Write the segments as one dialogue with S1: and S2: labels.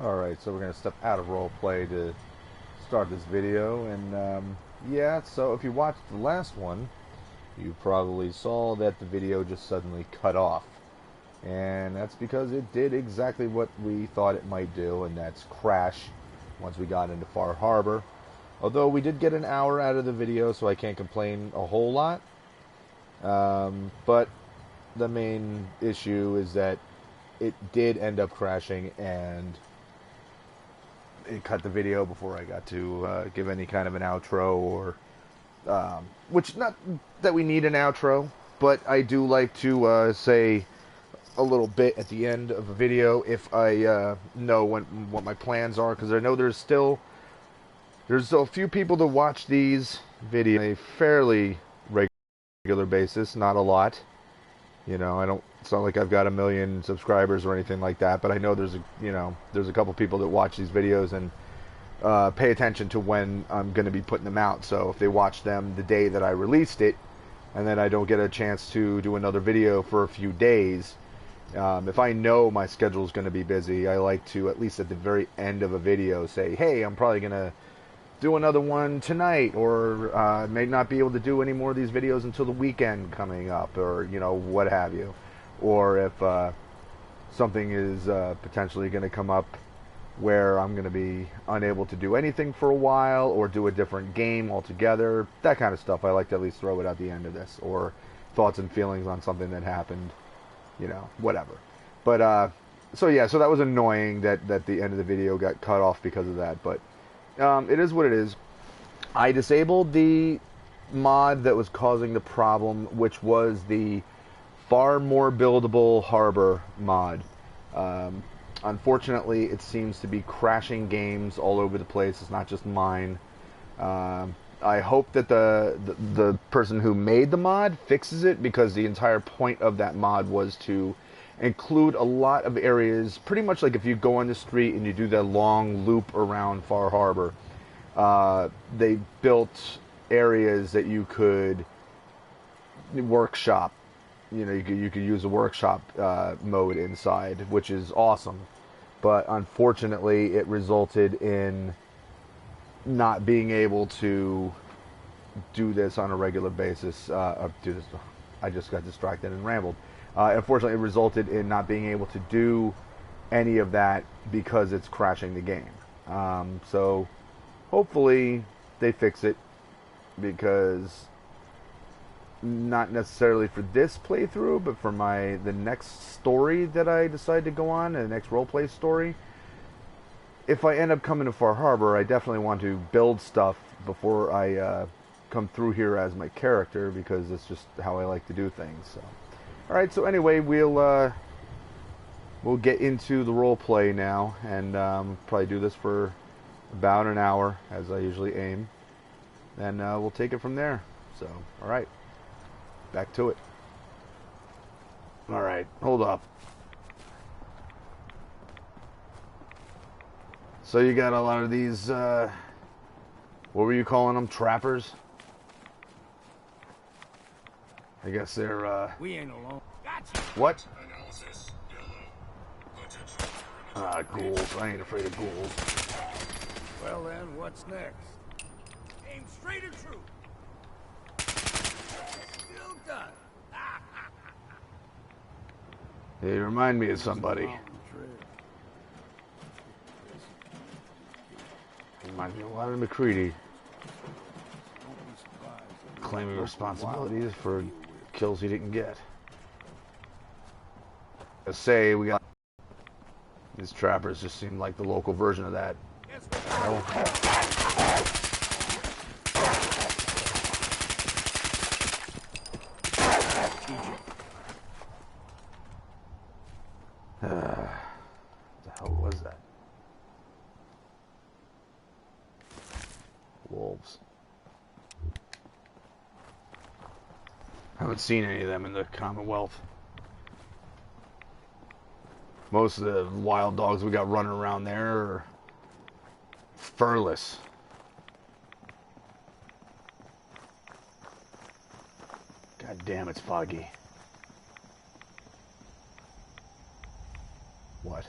S1: Alright, so we're going to step out of roleplay to start this video, and yeah, so if you watched the last one, you probably saw that the video just suddenly cut off. And that's because it did exactly what we thought it might do, and that's crash once we got into Far Harbor. Although we did get an hour out of the video, so I can't complain a whole lot. But the main issue is that it did end up crashing, and it cut the video before I got to give any kind of an outro, or which, not that we need an outro, but I do like to say a little bit at the end of a video if I know what my plans are, because I know there's a few people that watch these videos on a fairly regular basis, not a lot. You know, it's not like I've got 1 million subscribers or anything like that, but I know there's a couple people that watch these videos and pay attention to when I'm going to be putting them out. So if they watch them the day that I released it, and then I don't get a chance to do another video for a few days, if I know my schedule is going to be busy, I like to, at least at the very end of a video, say, hey, I'm probably going to do another one tonight, or may not be able to do any more of these videos until the weekend coming up, or what have you. Or if something is potentially going to come up where I'm going to be unable to do anything for a while, or do a different game altogether, that kind of stuff, I like to at least throw it at the end of this, or thoughts and feelings on something that happened, whatever. But so yeah, so that was annoying that the end of the video got cut off because of that, but it is what it is. I disabled the mod that was causing the problem, which was the far more buildable harbor mod. Unfortunately, it seems to be crashing games all over the place. It's not just mine. I hope that the person who made the mod fixes it, because the entire point of that mod was to include a lot of areas, pretty much like if you go on the street and you do that long loop around Far Harbor. They built areas that you could workshop. You could use a workshop mode inside, which is awesome. But unfortunately, it resulted in not being able to do this on a regular basis. I just got distracted and rambled. Unfortunately, it resulted in not being able to do any of that because it's crashing the game. So hopefully they fix it, because not necessarily for this playthrough, but for the next story that I decide to go on, the next roleplay story, if I end up coming to Far Harbor, I definitely want to build stuff before I come through here as my character, because it's just how I like to do things. So, all right. So anyway, we'll get into the roleplay now, and probably do this for about an hour, as I usually aim, and we'll take it from there. So, all right. Back to it. Alright, hold up. So you got a lot of these, what were you calling them? Trappers? I guess they're,
S2: We ain't alone. Gotcha.
S1: What? Ghouls. I ain't afraid of ghouls.
S2: Well then, what's next? Aim straight and true. Still done.
S1: They remind me of somebody. Reminds me of a lot of McCready. Claiming responsibilities for kills he didn't get. Let's say we got... These trappers just seem like the local version of that. What the hell was that? Wolves. Haven't seen any of them in the Commonwealth. Most of the wild dogs we got running around there are furless. God damn, it's foggy. What?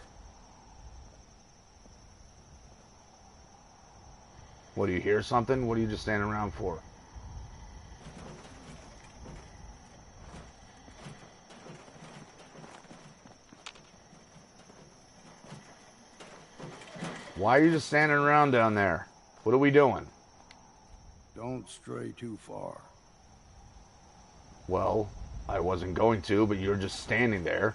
S1: What, do you hear something? What are you just standing around for? Why are you just standing around down there? What are we doing?
S2: Don't stray too far.
S1: Well, I wasn't going to, but you're just standing there.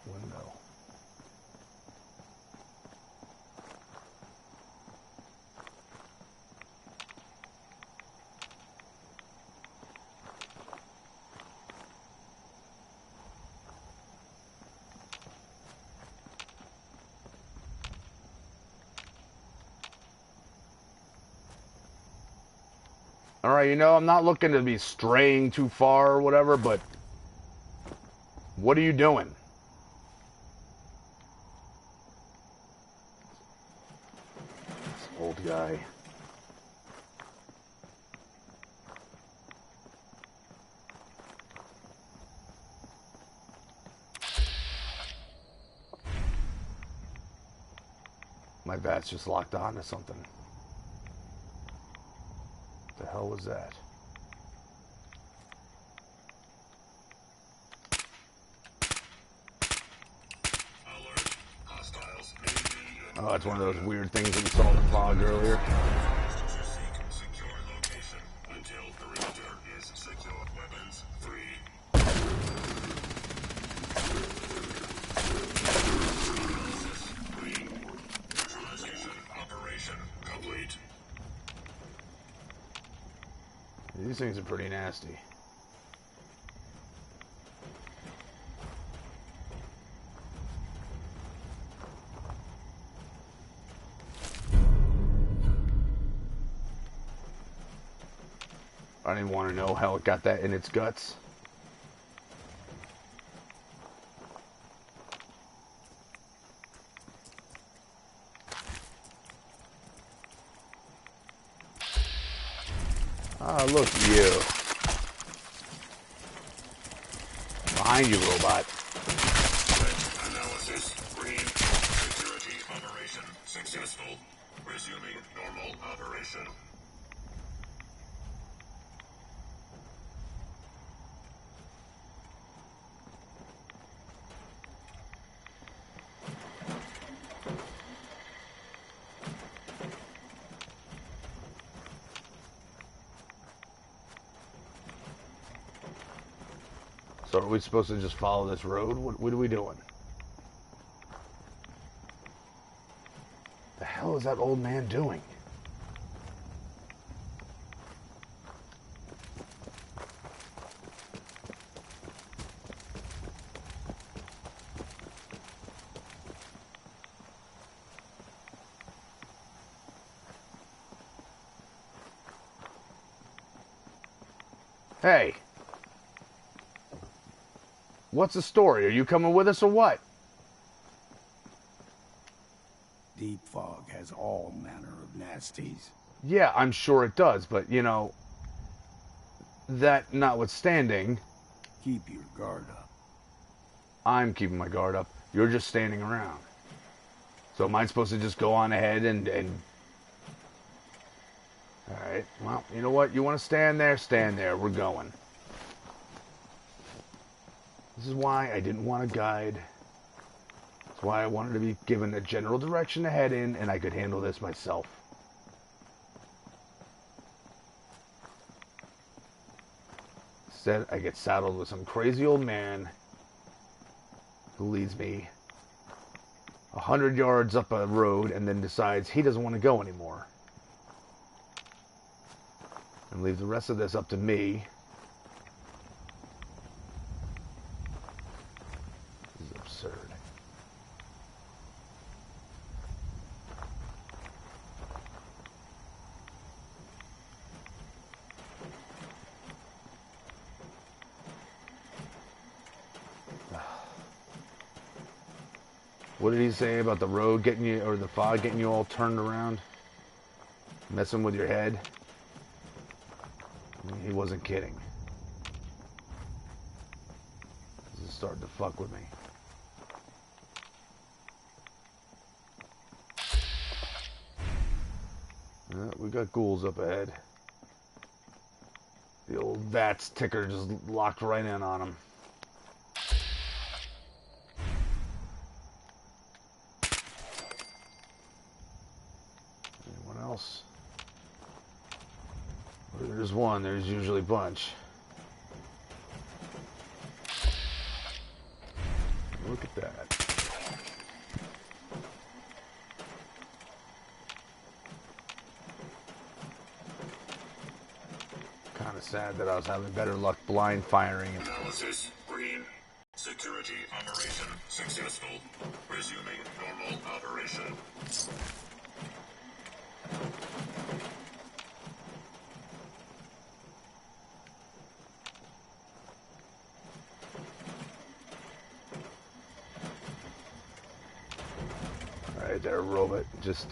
S1: Window. Alright, you know, I'm not looking to be straying too far or whatever, but what are you doing? This old guy. My vat's just locked on to something. What the hell was that? Oh, it's one of those weird things that we saw in the fog earlier. These things are pretty nasty. I don't even want to know how it got that in its guts. Ah, look at you. Behind you, robot.
S3: Analysis. Green. Security operation successful. Resuming normal operation.
S1: So are we supposed to just follow this road? What are we doing? The hell is that old man doing? Hey. What's the story? Are you coming with us or what?
S2: Deep fog has all manner of nasties.
S1: Yeah, I'm sure it does, but, you know, that notwithstanding,
S2: Keep your guard up.
S1: I'm keeping my guard up. You're just standing around. So am I supposed to just go on ahead and... Alright, well, you know what? You want to stand there? Stand there. We're going. This is why I didn't want a guide. That's why I wanted to be given a general direction to head in, and I could handle this myself. Instead, I get saddled with some crazy old man who leads me 100 yards up a road and then decides he doesn't want to go anymore. And leave the rest of this up to me. This is absurd. What did he say about the road getting you, or the fog getting you all turned around? Messing with your head? I mean, he wasn't kidding. This is starting to fuck with me. We got ghouls up ahead. The old VATS ticker just locked right in on him. Anyone else? Where there's one, there's usually a bunch. Look at that. Kind of sad that I was having better luck blind firing.
S3: Analysis green. Security operation successful. Resuming normal operation.
S1: Alright there, robot. Just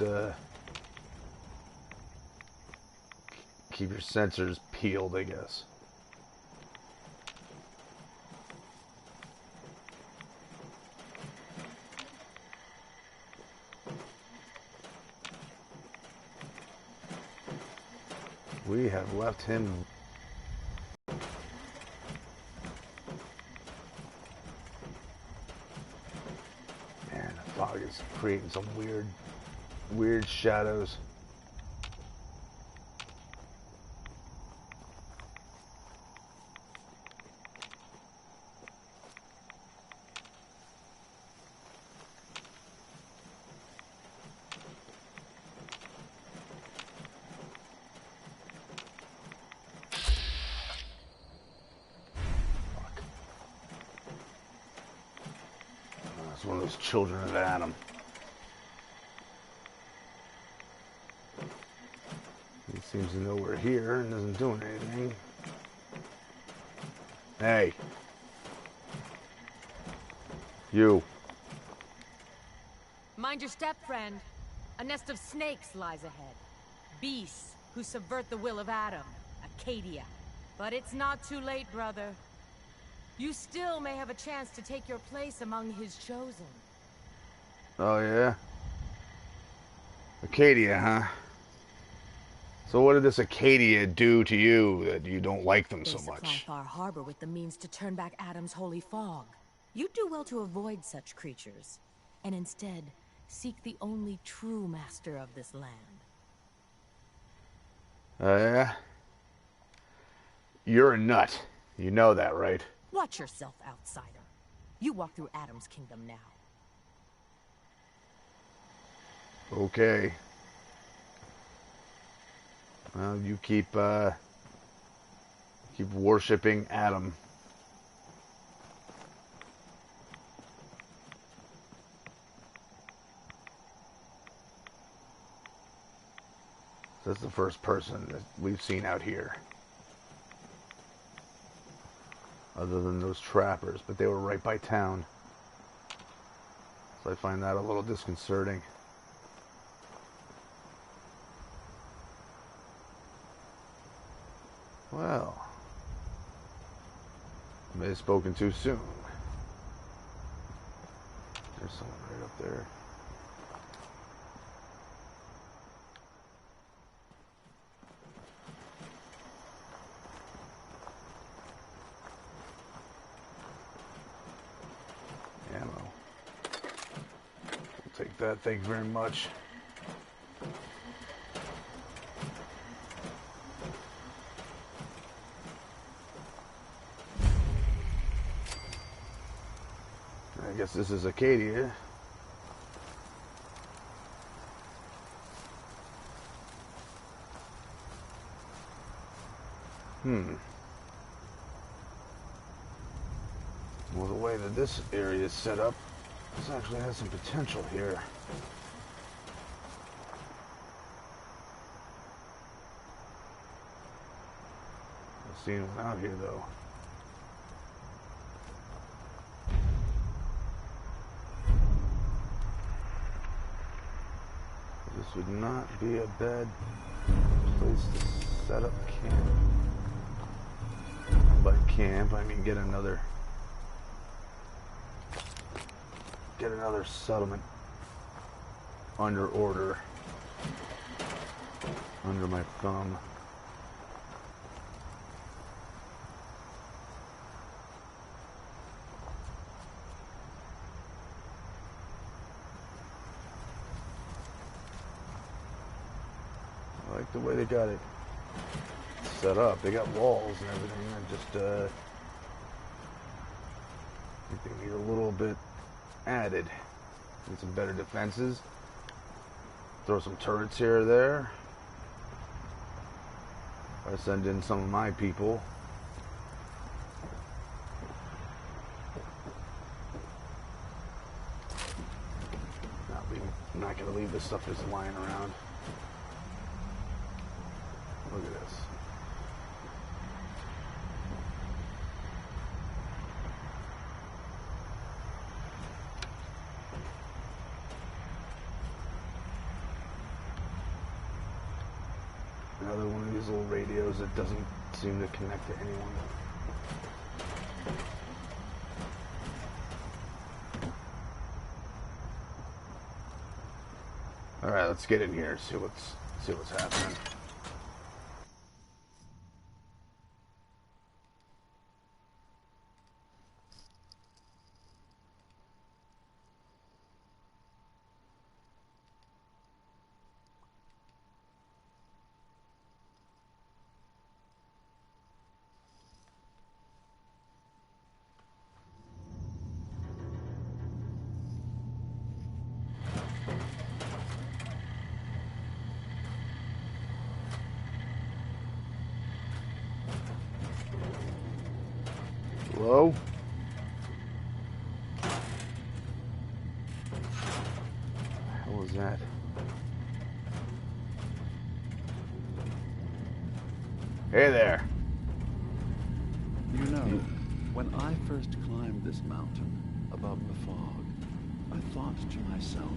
S1: keep your sensors peeled, I guess. We have left him. Man, the fog is creating some weird shadows. One of those children of Adam. He seems to know we're here and isn't doing anything. Hey. You.
S4: Mind your step, friend. A nest of snakes lies ahead. Beasts who subvert the will of Adam. Acadia. But it's not too late, brother. You still may have a chance to take your place among his chosen.
S1: Oh, yeah? Acadia, huh? So what did this Acadia do to you that you don't like them so much?
S4: They supply Far Harbor with the means to turn back Adam's holy fog. You'd do well to avoid such creatures, and instead seek the only true master of this land.
S1: Oh, yeah? You're a nut. You know that, right?
S4: Watch yourself, outsider. You walk through Adam's kingdom now.
S1: Okay. Well, you keep worshipping Adam. That's the first person that we've seen out here. Other than those trappers, but they were right by town. So I find that a little disconcerting. Well, I may have spoken too soon. There's someone right up there. Ammo. We'll take that, thank you very much. I guess this is Acadia. Well, the way that this area is set up, this actually has some potential here. I've seen one out here, though. This would not be a bad place to set up camp. By camp, I mean get another get another settlement under order under my thumb. I like the way they got it set up. They got walls and everything. I just I think they need a little bit added. Need some better defenses. Throw some turrets here or there. I send in some of my people. I'm not going to leave this stuff just lying around. Look at this. Another one of these little radios that doesn't seem to connect to anyone. All right, let's get in here. See what's happening. Hello? What the hell is that? Hey there.
S5: You know, when I first climbed this mountain above the fog, I thought to myself,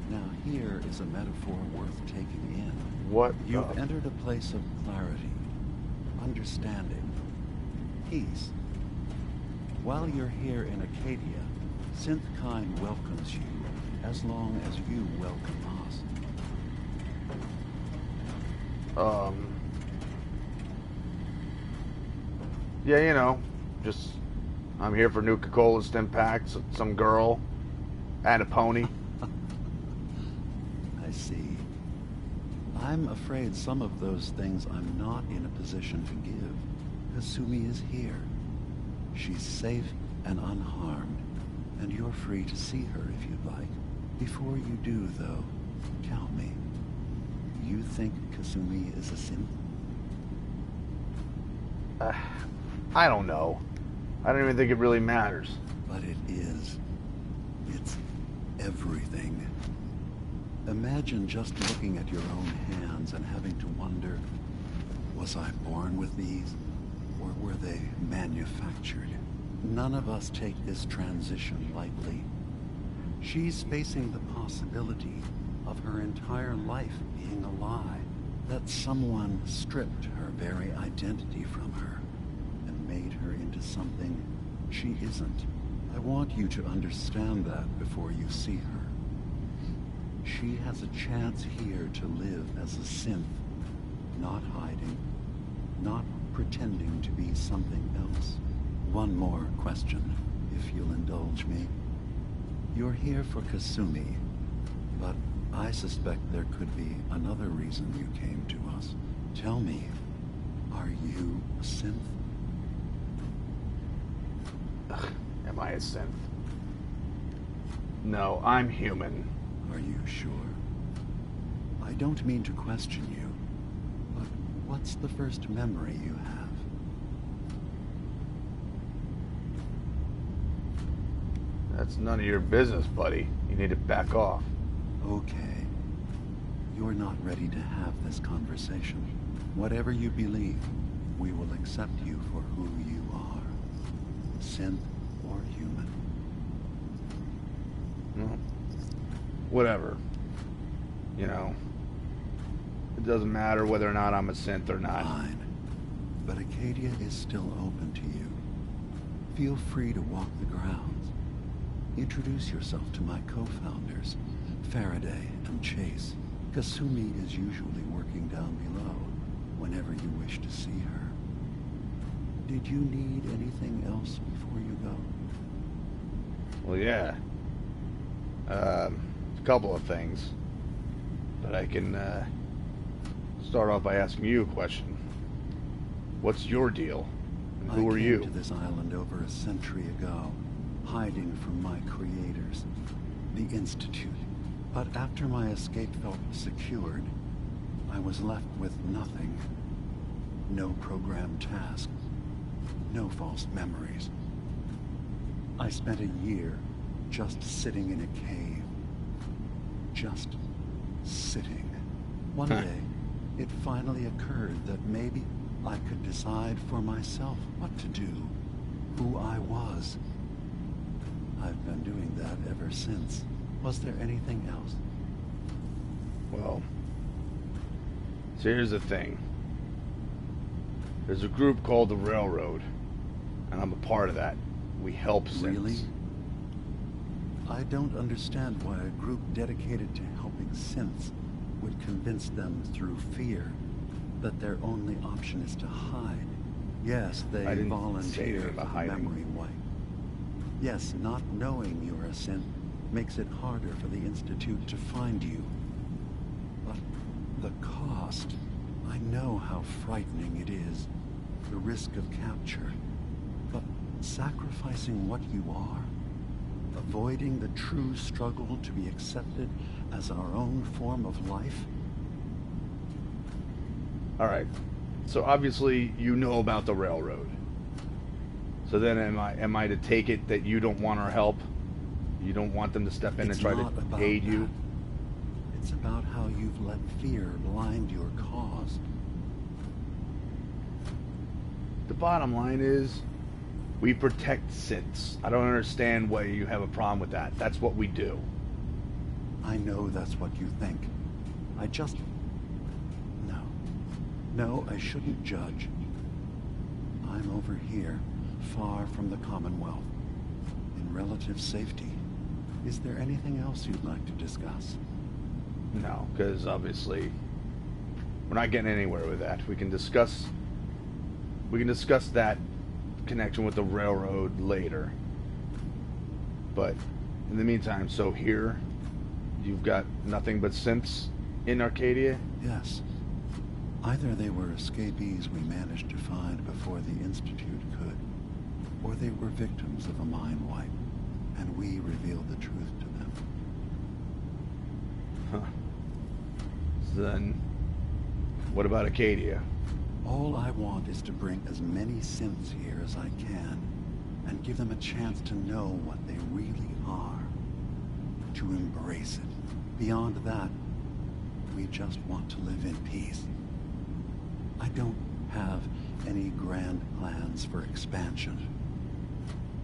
S5: now here is a metaphor worth taking in.
S1: What?
S5: You've entered a place of clarity, understanding, peace. While you're here in Acadia, Synthkind welcomes you as long as you welcome us.
S1: Yeah, you know, just I'm here for Nuka-Cola stim packs, some girl, and a pony.
S5: I see. I'm afraid some of those things I'm not in a position to give. Kasumi is here. She's safe and unharmed, and you're free to see her if you'd like. Before you do, though, tell me, you think Kasumi is a synth?
S1: I don't know. I don't even think it really matters.
S5: But it is. It's everything. Imagine just looking at your own hands and having to wonder, was I born with these? Or were they manufactured? None of us take this transition lightly. She's facing the possibility of her entire life being a lie. That someone stripped her very identity from her and made her into something she isn't. I want you to understand that before you see her. She has a chance here to live as a synth, not hiding, not pretending to be something else. One more question, if you'll indulge me. You're here for Kasumi, but I suspect there could be another reason you came to us. Tell me, are you a synth?
S1: Ugh, am I a synth? No, I'm human.
S5: Are you sure? I don't mean to question you, but what's the first memory you have?
S1: That's none of your business, buddy. You need to back off.
S5: Okay. You're not ready to have this conversation. Whatever you believe, we will accept you for who you are. Synth or human.
S1: Well, whatever. You know, it doesn't matter whether or not I'm a synth or not.
S5: Fine. But Acadia is still open to you. Feel free to walk the grounds. Introduce yourself to my co-founders, Faraday and Chase. Kasumi is usually working down below whenever you wish to see her. Did you need anything else before you go?
S1: Well, yeah. A couple of things. But I can start off by asking you a question. What's your deal? And who are you?
S5: I came to this island over a century ago, hiding from my creators, the Institute. But after my escape felt secured, I was left with nothing. No programmed task. No false memories. I spent a year just sitting in a cave. Just sitting. One day, it finally occurred that maybe I could decide for myself what to do, who I was. I've been doing that ever since. Was there anything else?
S1: Well, so here's the thing. There's a group called the Railroad, and I'm a part of that. We help synths.
S5: Really? I don't understand why a group dedicated to helping synths would convince them through fear that their only option is to hide. Yes, they volunteer for the memory wipe. Yes, not knowing you're a synth makes it harder for the Institute to find you. But the cost, I know how frightening it is. The risk of capture. But sacrificing what you are, avoiding the true struggle to be accepted as our own form of life.
S1: Alright, so obviously you know about the Railroad. So then am I to take it that you don't want our help? You don't want them to step in and try to aid you?
S5: It's about how you've let fear blind your cause.
S1: The bottom line is, we protect synths. I don't understand why you have a problem with that. That's what we do.
S5: I know that's what you think. I just... No, I shouldn't judge. I'm over here, far from the Commonwealth, in relative safety. Is there anything else you'd like to discuss?
S1: No, because obviously we're not getting anywhere with that. We can discuss that connection with the Railroad later. But in the meantime, so here you've got nothing but synths in Acadia?
S5: Yes. Either they were escapees we managed to find before the Institute could, or they were victims of a mind wipe, and we revealed the truth to them.
S1: Huh. So then, what about Acadia?
S5: All I want is to bring as many synths here as I can, and give them a chance to know what they really are. To embrace it. Beyond that, we just want to live in peace. I don't have any grand plans for expansion.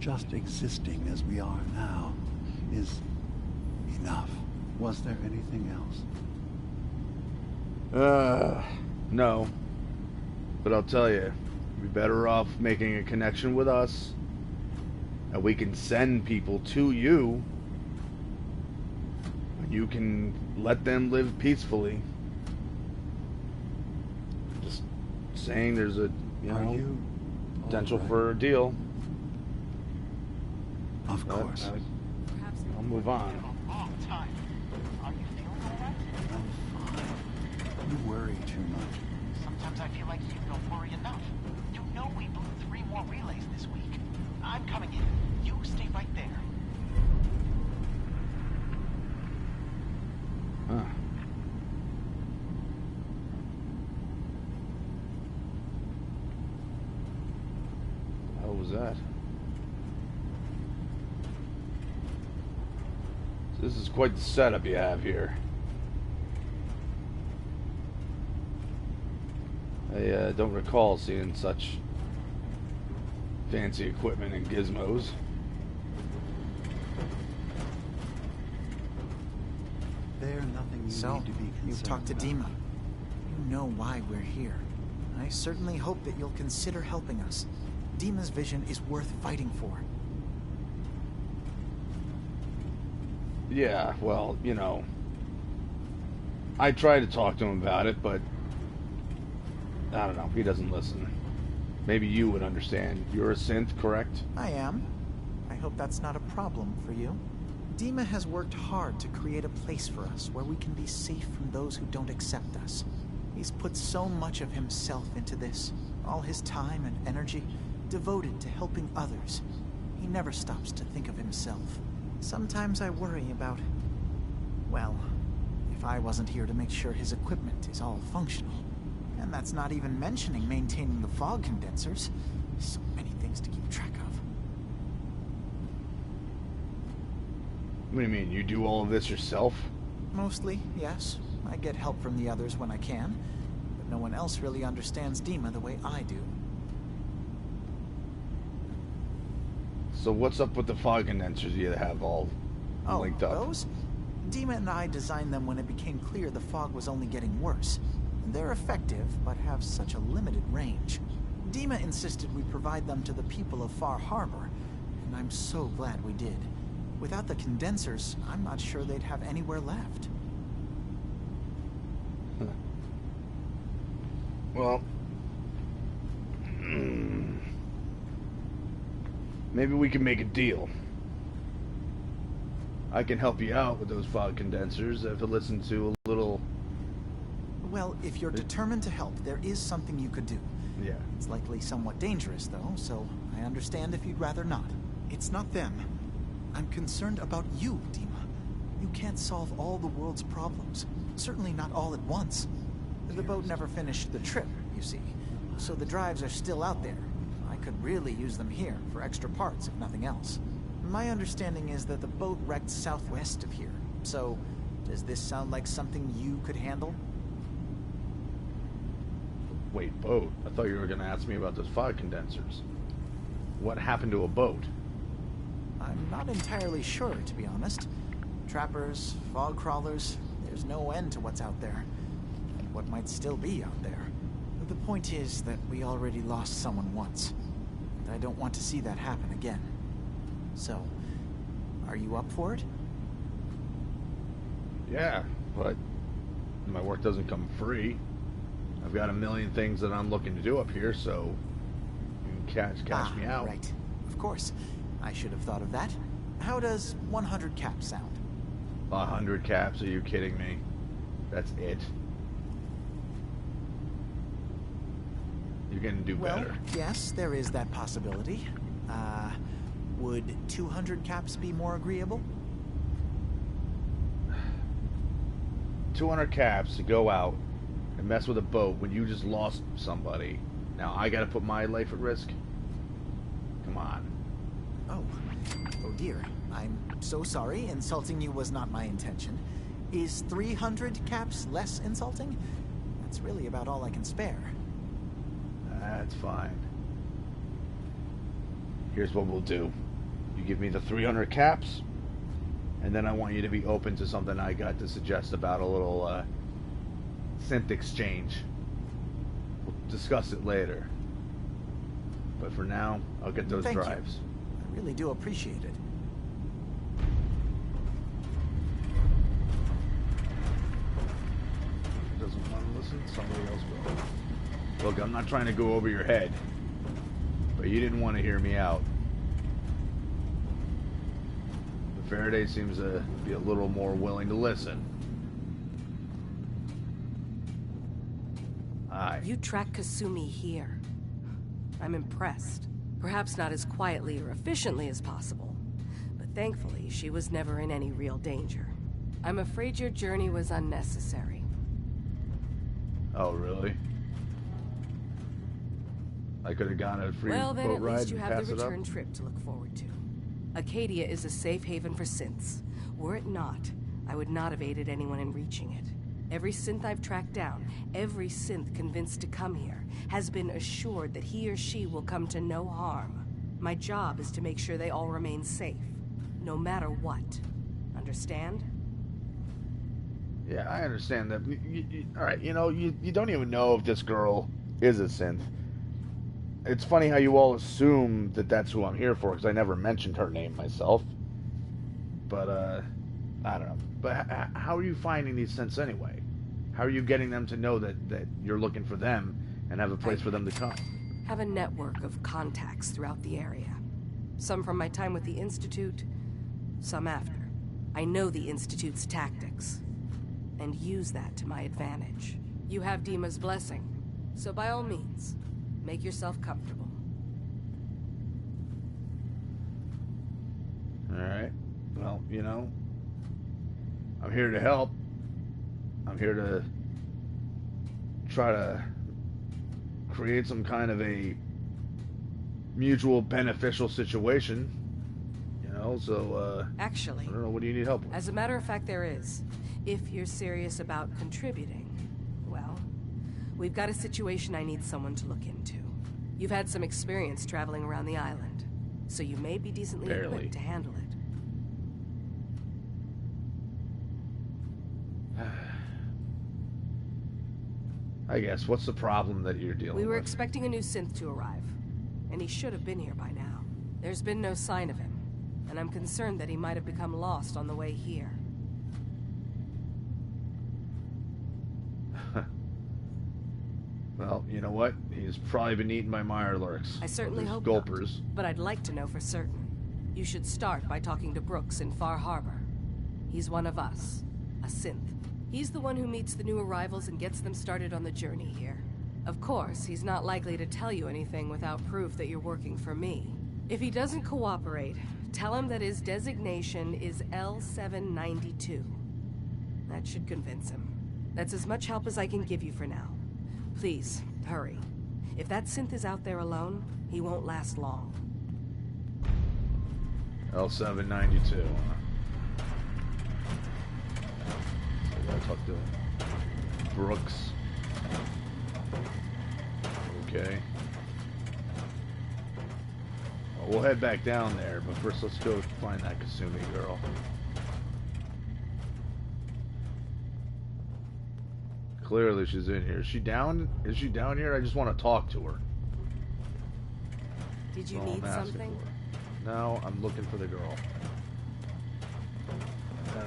S5: Just existing as we are now is enough. Was there anything else?
S1: No. But I'll tell you, you'd be better off making a connection with us, and we can send people to you, and you can let them live peacefully. Just saying there's a, potential for a deal.
S5: Of course.
S1: I'll move on.
S5: You worry too much.
S6: Sometimes I feel like you don't worry enough. You know we blew 3 more relays this week. I'm coming in. You stay right there.
S1: Huh. The hell was that? So this is quite the setup you have here. I don't recall seeing such fancy equipment and gizmos.
S5: There's nothing you
S6: So,
S5: need to be concerned
S6: you've talked to
S5: about.
S6: Dima. You know why we're here. I certainly hope that you'll consider helping us. Dima's vision is worth fighting for.
S1: Yeah, well, you know, I tried to talk to him about it, but I don't know. He doesn't listen. Maybe you would understand. You're a synth, correct?
S6: I am. I hope that's not a problem for you. Dima has worked hard to create a place for us where we can be safe from those who don't accept us. He's put so much of himself into this, all his time and energy devoted to helping others. He never stops to think of himself. Sometimes I worry about, well, if I wasn't here to make sure his equipment is all functional. And that's not even mentioning maintaining the fog condensers. So many things to keep track of.
S1: What do you mean? You do all of this yourself?
S6: Mostly, yes. I get help from the others when I can, but no one else really understands Dima the way I do.
S1: So what's up with the fog condensers you have all linked up?
S6: Those? Dima and I designed them when it became clear the fog was only getting worse. They're effective, but have such a limited range. Dima insisted we provide them to the people of Far Harbor, and I'm so glad we did. Without the condensers, I'm not sure they'd have anywhere left.
S1: Well, maybe we can make a deal. I can help you out with those fog condensers if you listen to a little...
S6: Well, if you're determined to help, there is something you could do.
S1: Yeah.
S6: It's likely somewhat dangerous, though, so I understand if you'd rather not. It's not them. I'm concerned about you, Dima. You can't solve all the world's problems. Certainly not all at once. The boat never finished the trip, you see. So the drives are still out there. I could really use them here for extra parts, if nothing else. My understanding is that the boat wrecked southwest of here. So, does this sound like something you could handle?
S1: Wait, boat? I thought you were going to ask me about those fog condensers. What happened to a boat?
S6: I'm not entirely sure, to be honest. Trappers, fog crawlers, there's no end to what's out there. And what might still be out there. The point is that we already lost someone once. And I don't want to see that happen again. So, are you up for it?
S1: Yeah, but my work doesn't come free. I've got a million things that I'm looking to do up here, so you can cash me out.
S6: Right. Of course. I should have thought of that. How does 100 caps sound?
S1: 100 caps? Are you kidding me? That's it? You're gonna do better.
S6: Well, yes, there is that possibility. Would 200 caps be more agreeable?
S1: 200 caps to go out and mess with a boat when you just lost somebody. Now I gotta put my life at risk? Come on.
S6: Oh dear. I'm so sorry. Insulting you was not my intention. Is 300 caps less insulting? That's really about all I can spare.
S1: That's fine. Here's what we'll do. You give me the 300 caps, and then I want you to be open to something I got to suggest about a little synth exchange. We'll discuss it later. But for now, I'll get those drives.
S6: Thank you. I really do appreciate it.
S1: Doesn't want to listen, somebody else will. Look, I'm not trying to go over your head, but you didn't want to hear me out. But Faraday seems to be a little more willing to listen. Aye.
S4: You track Kasumi here. I'm impressed. Perhaps not as quietly or efficiently as possible, but thankfully she was never in any real danger. I'm afraid your journey was unnecessary.
S1: Oh, really? I could have gone a free
S4: Well, then
S1: boat
S4: at
S1: ride
S4: least you
S1: and
S4: have
S1: pass
S4: the
S1: it up.
S4: return trip to look forward to. Acadia is a safe haven for synths. Were it not, I would not have aided anyone in reaching it. Every synth I've tracked down, every synth convinced to come here, has been assured that he or she will come to no harm. My job is to make sure they all remain safe, no matter what. Understand?
S1: Yeah, I understand that. Alright, you don't even know if this girl is a synth. It's funny how you all assume that that's who I'm here for, because I never mentioned her name myself. But, I don't know. But how are you finding these synths anyway? How are you getting them to know that you're looking for them and have a place for them to come?
S7: Have a network of contacts throughout the area. Some from my time with the Institute, some after. I know the Institute's tactics, and use that to my advantage. You have Dima's blessing, so by all means, make yourself comfortable.
S1: Alright. Well, you know, I'm here to help. I'm here to try to create some kind of a mutual beneficial situation. You know, so,
S7: Actually,
S1: I don't know, what do you need help with?
S7: as a matter of fact, there is. If you're serious about contributing, well, we've got a situation I need someone to look into. You've had some experience traveling around the island, so you may be decently equipped to handle it.
S1: I guess. What's the problem that you're dealing with?
S7: We were expecting a new synth to arrive, and he should have been here by now. There's been no sign of him, and I'm concerned that he might have become lost on the way here.
S1: Well, you know what? He's probably been eaten by Mirelurks.
S7: I certainly hope
S1: Gulpers.
S7: not, but I'd like to know for certain. You should start by talking to Brooks in Far Harbor. He's one of us, a synth. He's the one who meets the new arrivals and gets them started on the journey here. Of course, he's not likely to tell you anything without proof that you're working for me. If he doesn't cooperate, tell him that his designation is L792. That should convince him. That's as much help as I can give you for now. Please, hurry. If that synth is out there alone, he won't last long.
S1: L792. I gotta talk to Brooks. Okay. Well, we'll head back down there, but first let's go find that Kasumi girl. Clearly she's in here. Is she down? Is she down here? I just want to talk to her.
S7: Did you
S1: That's all
S7: need
S1: I'm asking
S7: something?
S1: for. No, I'm looking for the girl. No.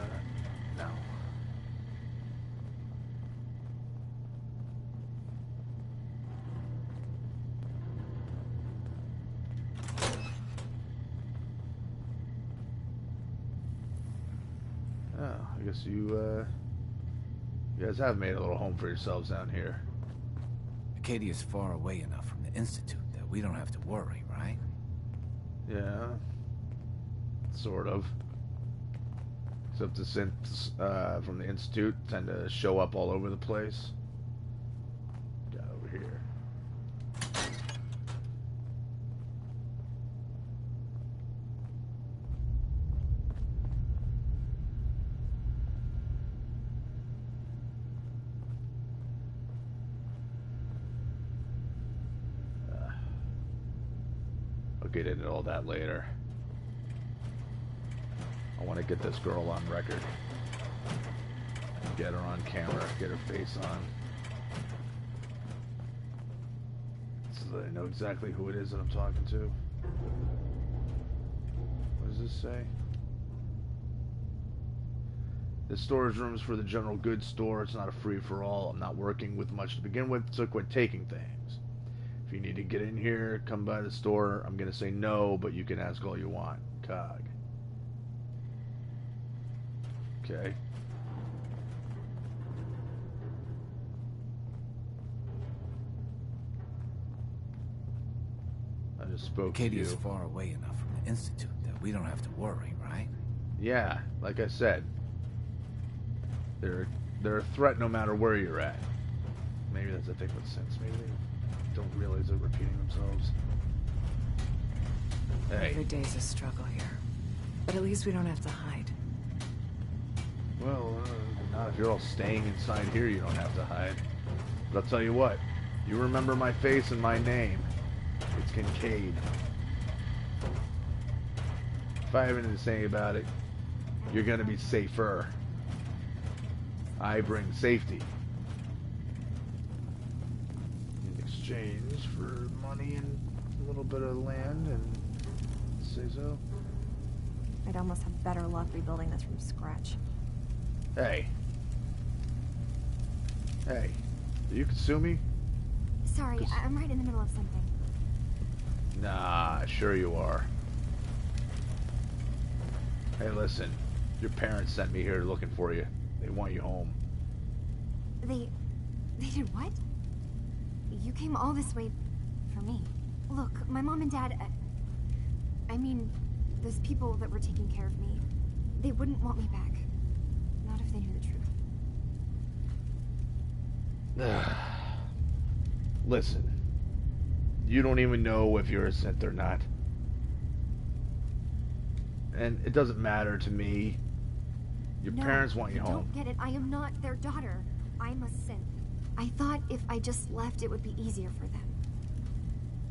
S1: Oh, I guess you guys have made a little home for yourselves down here.
S2: Acadia's far away enough from the Institute that we don't have to worry, right?
S1: Yeah. Sort of. Except the synths from the Institute tend to show up all over the place. Got over here. I'll get into all that later. I want to get this girl on record. Get her on camera. Get her face on. So that I know exactly who it is that I'm talking to. What does this say? This storage room is for the general goods store. It's not a free-for-all. I'm not working with much to begin with, so quit taking things. If you need to get in here, come by the store. I'm going to say no, but you can ask all you want. Cog. Okay. I just spoke to you.
S2: Acadia's far away enough from the Institute that we don't have to worry, right?
S1: Yeah, like I said. They're a threat no matter where you're at. Maybe that's the thing with sense. Maybe they don't realize they're repeating themselves. Hey.
S7: Every day's a struggle here. But at least we don't have to hide.
S1: Well, not if you're all staying inside here, you don't have to hide. But I'll tell you what, you remember my face and my name. It's Kincaid. If I have anything to say about it, you're gonna be safer. I bring safety. In exchange for money and a little bit of land and say so.
S8: I'd almost have better luck rebuilding this from scratch.
S1: Hey. Hey. You can sue me?
S8: Sorry, I'm right in the middle of something.
S1: Nah, sure you are. Hey, listen. Your parents sent me here looking for you. They want you home.
S8: They did what? You came all this way for me. Look, my mom and dad... I mean, those people that were taking care of me, they wouldn't want me back. Not if they knew the truth.
S1: Listen. You don't even know if you're a synth or not. And it doesn't matter to me. Your parents want you home.
S8: Don't get it. I am not their daughter. I'm a synth. I thought if I just left, it would be easier for them.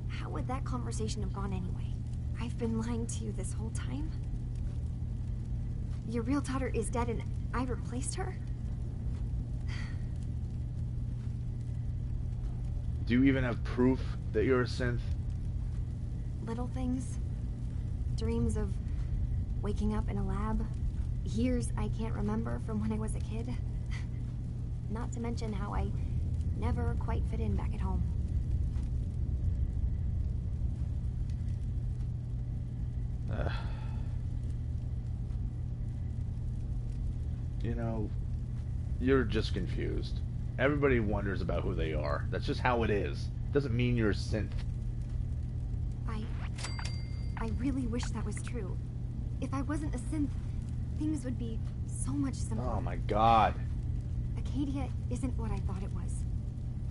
S8: How would that conversation have gone anyway? I've been lying to you this whole time? Your real daughter is dead and I replaced her?
S1: Do you even have proof that you're a synth?
S8: Little things. Dreams of waking up in a lab. Years I can't remember from when I was a kid. Not to mention how I never quite fit in back at home.
S1: You know, you're just confused. Everybody wonders about who they are. That's just how it is. Doesn't mean you're a synth.
S8: I really wish that was true. If I wasn't a synth, things would be so much simpler.
S1: Oh my god.
S8: Acadia isn't what I thought it was.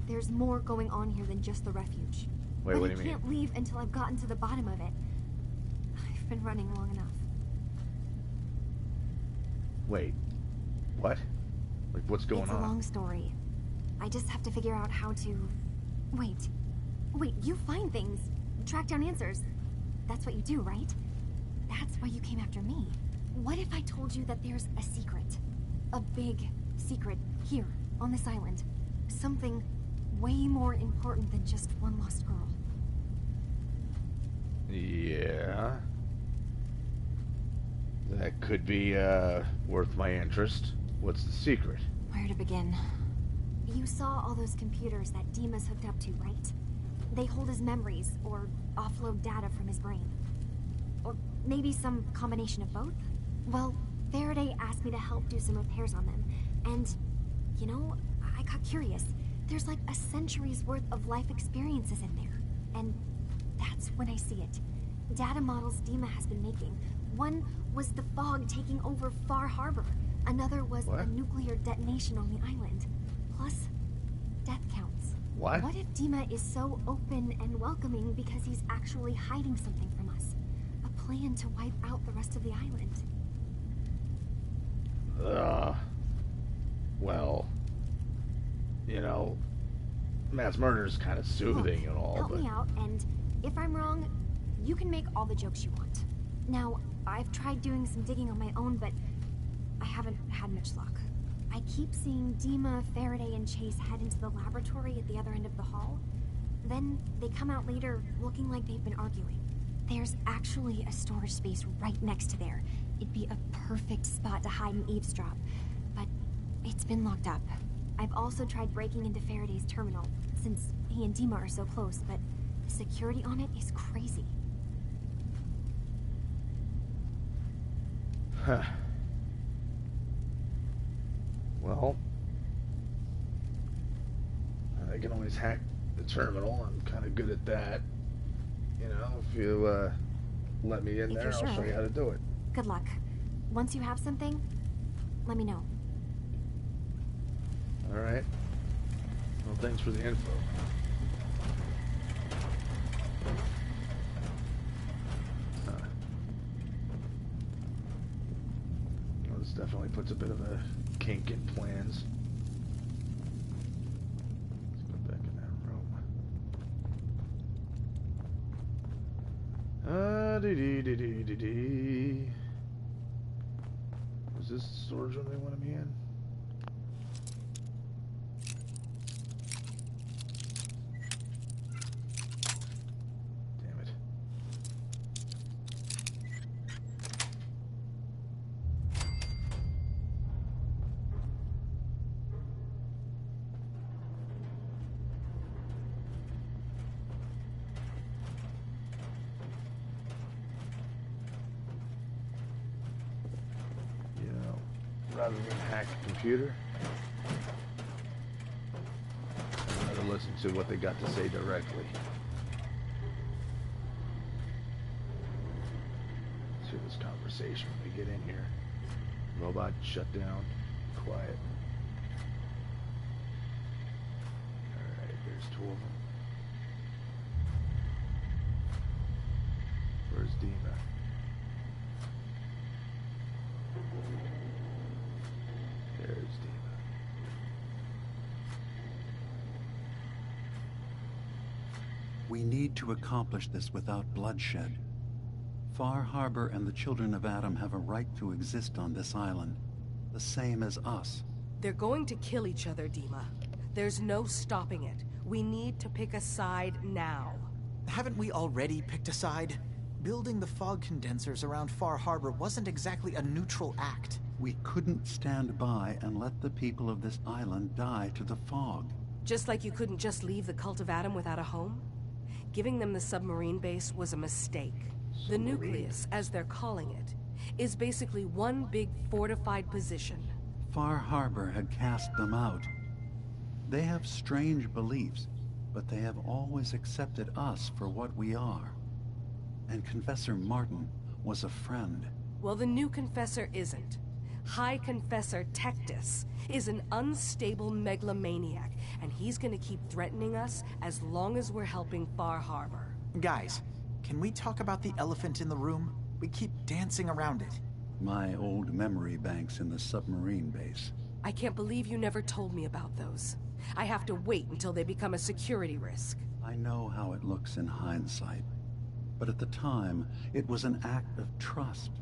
S8: There's more going on here than just the refuge.
S1: Wait, what do you mean?
S8: I can't leave until I've gotten to the bottom of it. I've been running long enough.
S1: Wait. What? Like, what's going on?
S8: It's a long story. I just have to figure out how to... Wait, you find things. Track down answers. That's what you do, right? That's why you came after me. What if I told you that there's a secret? A big secret here, on this island. Something way more important than just one lost girl.
S1: Yeah. That could be, worth my interest. What's the secret?
S8: Where to begin? You saw all those computers that Dima's hooked up to, right? They hold his memories, or offload data from his brain. Or maybe some combination of both? Well, Faraday asked me to help do some repairs on them. And, you know, I got curious. There's like a century's worth of life experiences in there. And that's when I see it. Data models Dima has been making. One was the fog taking over Far Harbor. Another was a nuclear detonation on the island. Plus, death counts.
S1: What?
S8: What if Dima is so open and welcoming because he's actually hiding something from us? A plan to wipe out the rest of the island.
S1: Well, you know, mass murder is kind of soothing and all,
S8: help
S1: but...
S8: me out, and if I'm wrong, you can make all the jokes you want. Now, I've tried doing some digging on my own, but I haven't had much luck. I keep seeing Dima, Faraday, and Chase head into the laboratory at the other end of the hall. Then they come out later looking like they've been arguing. There's actually a storage space right next to there. It'd be a perfect spot to hide and eavesdrop, but it's been locked up. I've also tried breaking into Faraday's terminal, since he and Dima are so close, but the security on it is crazy.
S1: Huh. Well, I can always hack the terminal. I'm kind of good at that. You know, if you let me in there, I'll show you how to do it.
S8: Good luck. Once you have something, let me know.
S1: All right. Well, thanks for the info. Well, this definitely puts a bit of a kink in plans. Let's go back in that room. Is this the storage room they wanted me in? Damn it. rather than hack a computer. I'd rather listen to what they got to say directly. Let's hear this conversation when we get in here. Robot shut down. Quiet. Alright, there's two of them. Where's Dima? There's Dima.
S5: We need to accomplish this without bloodshed. Far Harbor and the children of Adam have a right to exist on this island, the same as us.
S7: They're going to kill each other, Dima. There's no stopping it. We need to pick a side now.
S6: Haven't we already picked a side? Building the fog condensers around Far Harbor wasn't exactly a neutral act.
S5: We couldn't stand by and let the people of this island die to the fog.
S7: Just like you couldn't just leave the Cult of Adam without a home? Giving them the submarine base was a mistake. The nucleus, as they're calling it, is basically one big fortified position.
S5: Far Harbor had cast them out. They have strange beliefs, but they have always accepted us for what we are. And Confessor Martin was a friend.
S7: Well, the new Confessor isn't. High Confessor Tectus is an unstable megalomaniac, and he's gonna keep threatening us as long as we're helping Far Harbor.
S6: Guys, can we talk about the elephant in the room? We keep dancing around it.
S5: My old memory banks in the submarine base.
S7: I can't believe you never told me about those. I have to wait until they become a security risk.
S5: I know how it looks in hindsight, but at the time, it was an act of trust.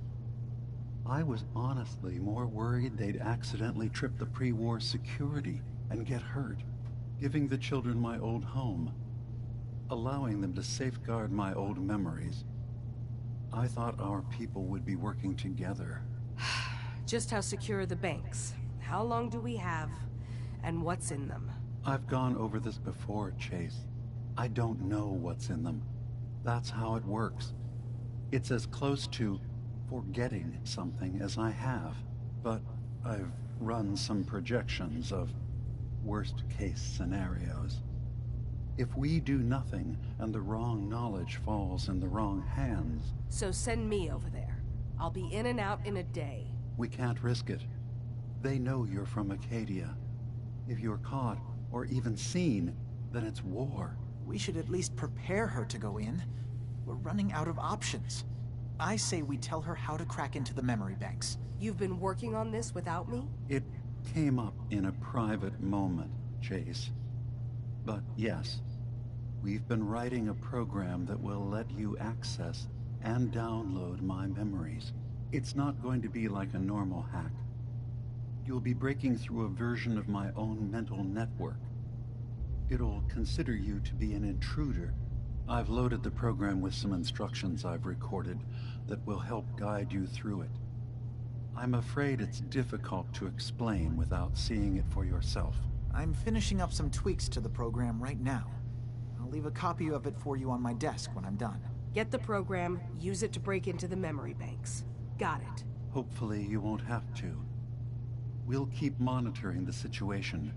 S5: I was honestly more worried they'd accidentally trip the pre-war security and get hurt, giving the children my old home, allowing them to safeguard my old memories. I thought our people would be working together.
S7: Just how secure are the banks? How long do we have? And what's in them?
S5: I've gone over this before, Chase. I don't know what's in them. That's how it works. It's as close to forgetting something as I have. But I've run some projections of worst-case scenarios. If we do nothing and the wrong knowledge falls in the wrong hands...
S7: So send me over there. I'll be in and out in a day.
S5: We can't risk it. They know you're from Acadia. If you're caught, or even seen, then it's war.
S6: We should at least prepare her to go in. We're running out of options. I say we tell her how to crack into the memory banks.
S7: You've been working on this without me?
S5: It came up in a private moment, Chase. But yes, we've been writing a program that will let you access and download my memories. It's not going to be like a normal hack. You'll be breaking through a version of my own mental network. It'll consider you to be an intruder. I've loaded the program with some instructions I've recorded that will help guide you through it. I'm afraid it's difficult to explain without seeing it for yourself.
S6: I'm finishing up some tweaks to the program right now. I'll leave a copy of it for you on my desk when I'm done.
S7: Get the program, use it to break into the memory banks. Got it.
S5: Hopefully you won't have to. We'll keep monitoring the situation.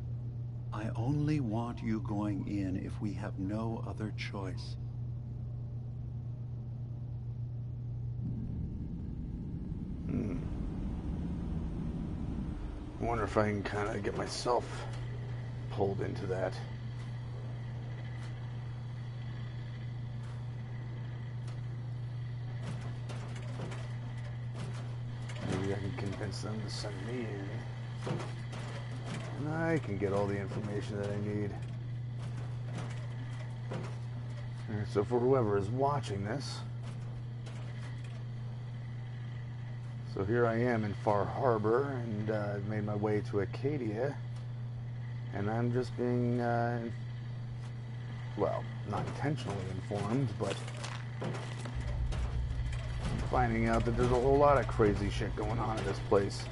S5: I only want you going in if we have no other choice.
S1: I wonder if I can kind of get myself pulled into that. Maybe I can convince them to send me in. And I can get all the information that I need. Alright, so for whoever is watching this, so here I am in Far Harbor, and I've made my way to Acadia, and I'm just being, well, not intentionally informed, but I'm finding out that there's a whole lot of crazy shit going on in this place.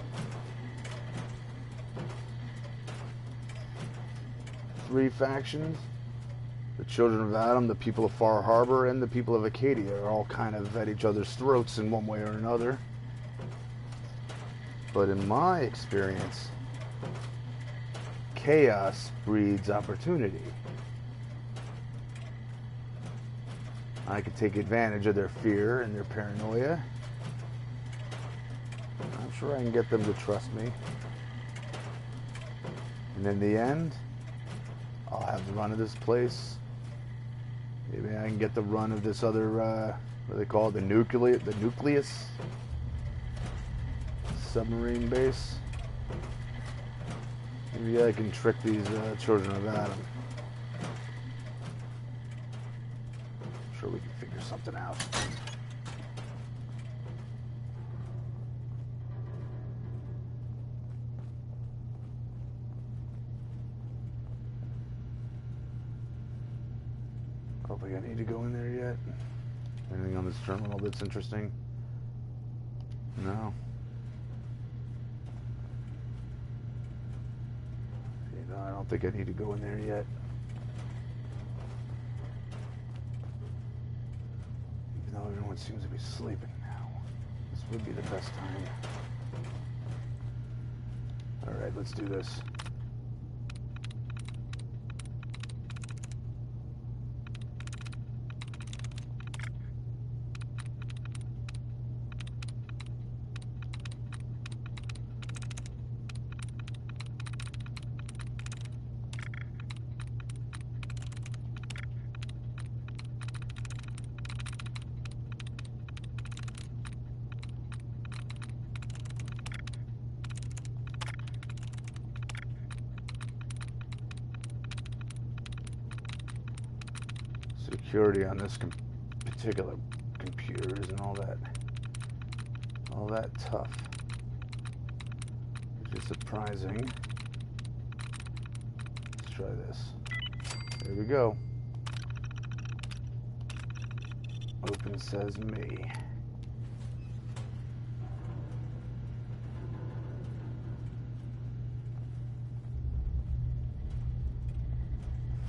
S1: 3 factions, the Children of Adam, the people of Far Harbor, and the people of Acadia are all kind of at each other's throats in one way or another. But in my experience, chaos breeds opportunity. I could take advantage of their fear and their paranoia. I'm sure I can get them to trust me. And in the end, I'll have the run of this place. Maybe I can get the run of this other, what do they call it? The nucleus? Submarine base. Maybe I can trick these children of Adam. I'm sure we can figure something out. I don't think I need to go in there yet. Anything on this terminal that's interesting? No. You know, I don't think I need to go in there yet. Even though everyone seems to be sleeping now. This would be the best time. Alright, let's do this. Security on this particular computer isn't all that tough, which is surprising. Let's try this. There we go. Open Sesame.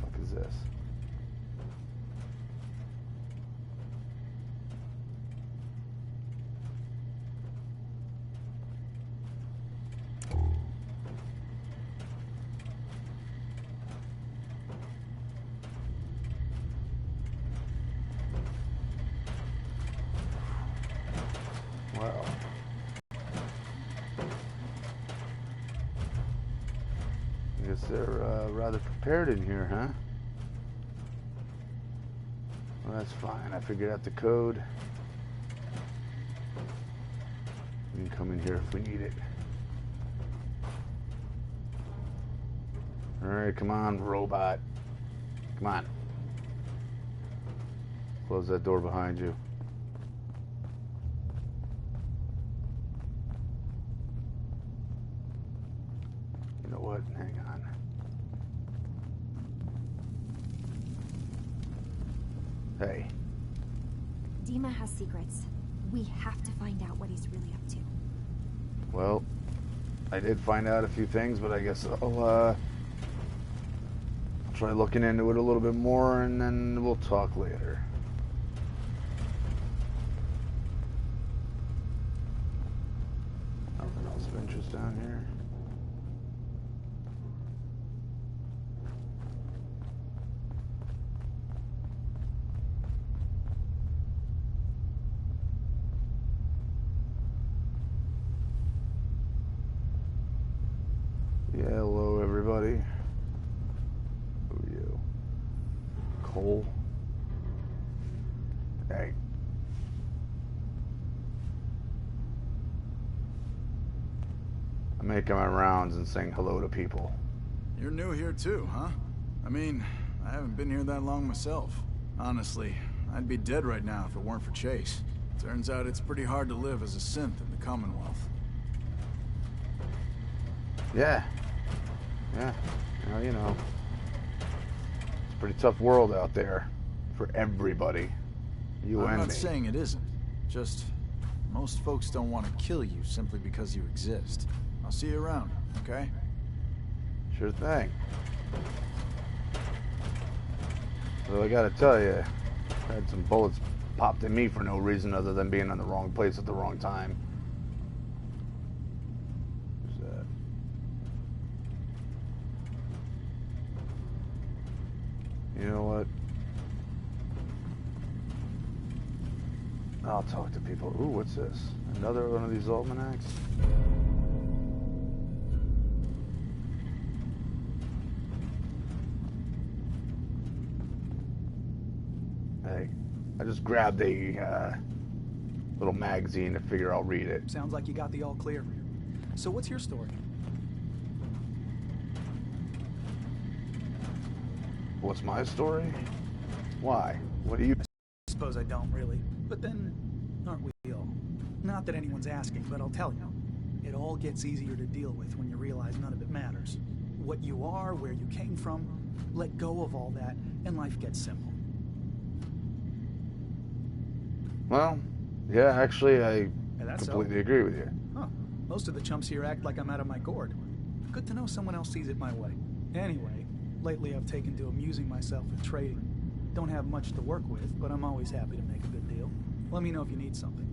S1: What the fuck is this? Wow. I guess they're rather prepared in here, huh? Well, that's fine. I figured out the code. We can come in here if we need it. Alright, come on, robot. Come on. Close that door behind you. You know what? Hang on. Hey.
S8: Dima has secrets. We have to find out what he's really up to.
S1: Well, I did find out a few things, but I guess I'll try looking into it a little bit more, and then we'll talk later. Nothing else of interest down here. Yeah, hello everybody. Who are you? Cole? Hey. I'm making my rounds and saying hello to people.
S2: You're new here too, huh? I mean, I haven't been here that long myself. Honestly, I'd be dead right now if it weren't for Chase. Turns out it's pretty hard to live as a synth in the Commonwealth.
S1: Yeah. Yeah. Well, you know. It's a pretty tough world out there. For everybody. You and me.
S2: I'm not saying it isn't. Just, most folks don't want to kill you simply because you exist. I'll see you around, okay?
S1: Sure thing. Well, I gotta tell you, I had some bullets popped in me for no reason other than being in the wrong place at the wrong time. You know what? I'll talk to people. Ooh, what's this? Another one of these almanacs? Hey, I just grabbed a little magazine to figure I'll read it.
S9: Sounds like you got the all clear. So what's your story?
S1: What's my story? Why? What do you...
S9: I suppose I don't really. But then, aren't we all? Not that anyone's asking, but I'll tell you. It all gets easier to deal with when you realize none of it matters. What you are, where you came from, let go of all that, and life gets simple.
S1: Well, yeah, actually, I
S9: That's
S1: completely agree with you.
S9: Huh. Most of the chumps here act like I'm out of my gourd. Good to know someone else sees it my way. Anyway, lately I've taken to amusing myself with trading. Don't have much to work with, but I'm always happy to make a good deal. Let me know if you need something.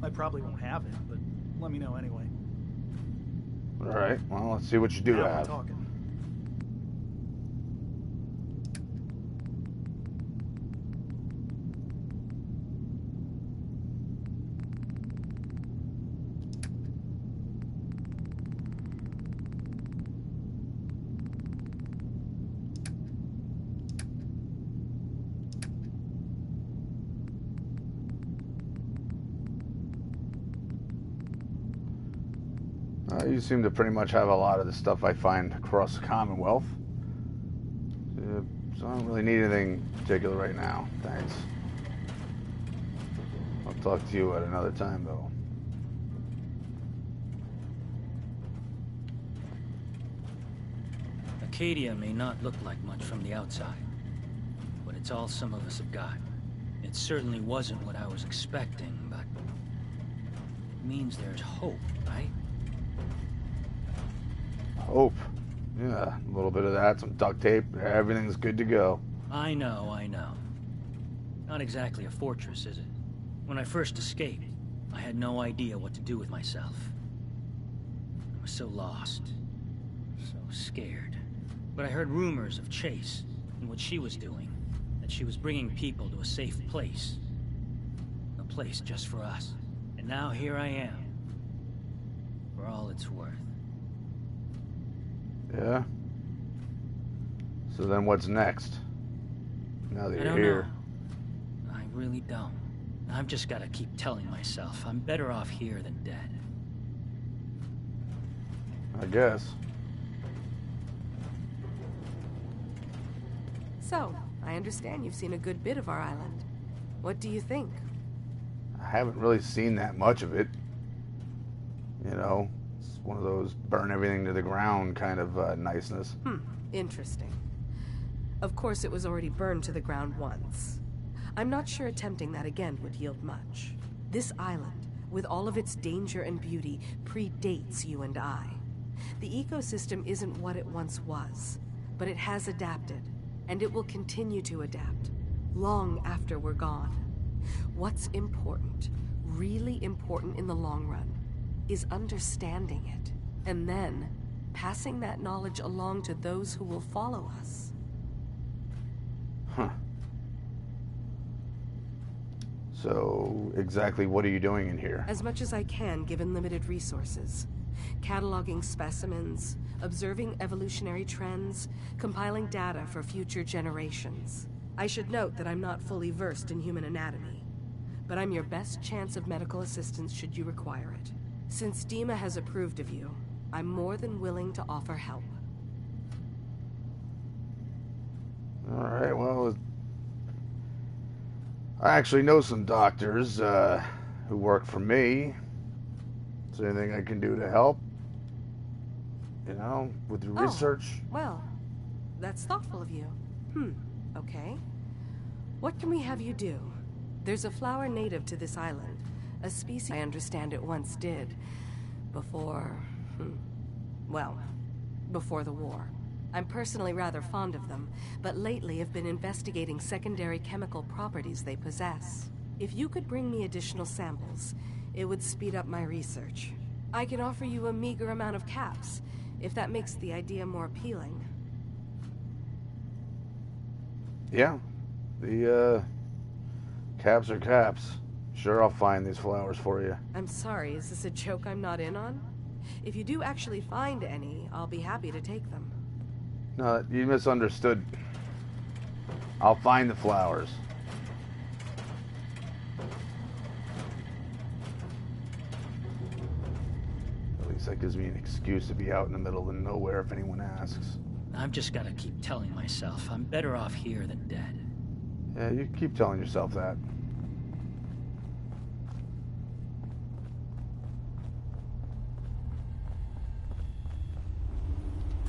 S9: I probably won't have it, but let me know anyway.
S1: Alright, well, let's see what you do
S9: Now we're
S1: have.
S9: talking.
S1: You seem to pretty much have a lot of the stuff I find across the Commonwealth. So I don't really need anything particular right now. Thanks. I'll talk to you at another time, though.
S10: Acadia may not look like much from the outside, but it's all some of us have got. It certainly wasn't what I was expecting, but it means there's hope, right?
S1: Hope. Yeah, a little bit of that, some duct tape, everything's good to go.
S10: I know. Not exactly a fortress, is it? When I first escaped, I had no idea what to do with myself. I was so lost, so scared. But I heard rumors of Chase and what she was doing, that she was bringing people to a safe place. A place just for us. And now here I am, for all it's worth.
S1: Yeah? So then what's next? Now that you're here.
S10: Know. I really don't. I've just got to keep telling myself I'm better off here than dead.
S1: I guess.
S7: So, I understand you've seen a good bit of our island. What do you think?
S1: I haven't really seen that much of it. You know, it's one of those burn everything to the ground kind of niceness.
S7: Interesting. Of course, it was already burned to the ground once. I'm not sure attempting that again would yield much. This island, with all of its danger and beauty, predates you and I. The ecosystem isn't what it once was, but it has adapted, and it will continue to adapt, long after we're gone. What's important, really important in the long run, is understanding it, and then passing that knowledge along to those who will follow us.
S1: Huh. So, exactly what are you doing in here?
S7: As much as I can, given limited resources. Cataloging specimens, observing evolutionary trends, compiling data for future generations. I should note that I'm not fully versed in human anatomy, but I'm your best chance of medical assistance should you require it. Since Dima has approved of you, I'm more than willing to offer help.
S1: Alright, well, I actually know some doctors who work for me. Is there anything I can do to help? You know, with your research?
S7: Well, that's thoughtful of you. Okay. What can we have you do? There's a flower native to this island, a species I understand it once did, before the war. I'm personally rather fond of them, but lately have been investigating secondary chemical properties they possess. If you could bring me additional samples, it would speed up my research. I can offer you a meager amount of caps, if that makes the idea more appealing.
S1: Yeah. The, caps are caps. Sure, I'll find these flowers for you.
S7: I'm sorry, is this a joke I'm not in on? If you do actually find any, I'll be happy to take them.
S1: No, you misunderstood. I'll find the flowers. At least that gives me an excuse to be out in the middle of nowhere if anyone asks.
S10: I've just got to keep telling myself I'm better off here than dead.
S1: Yeah, you keep telling yourself that.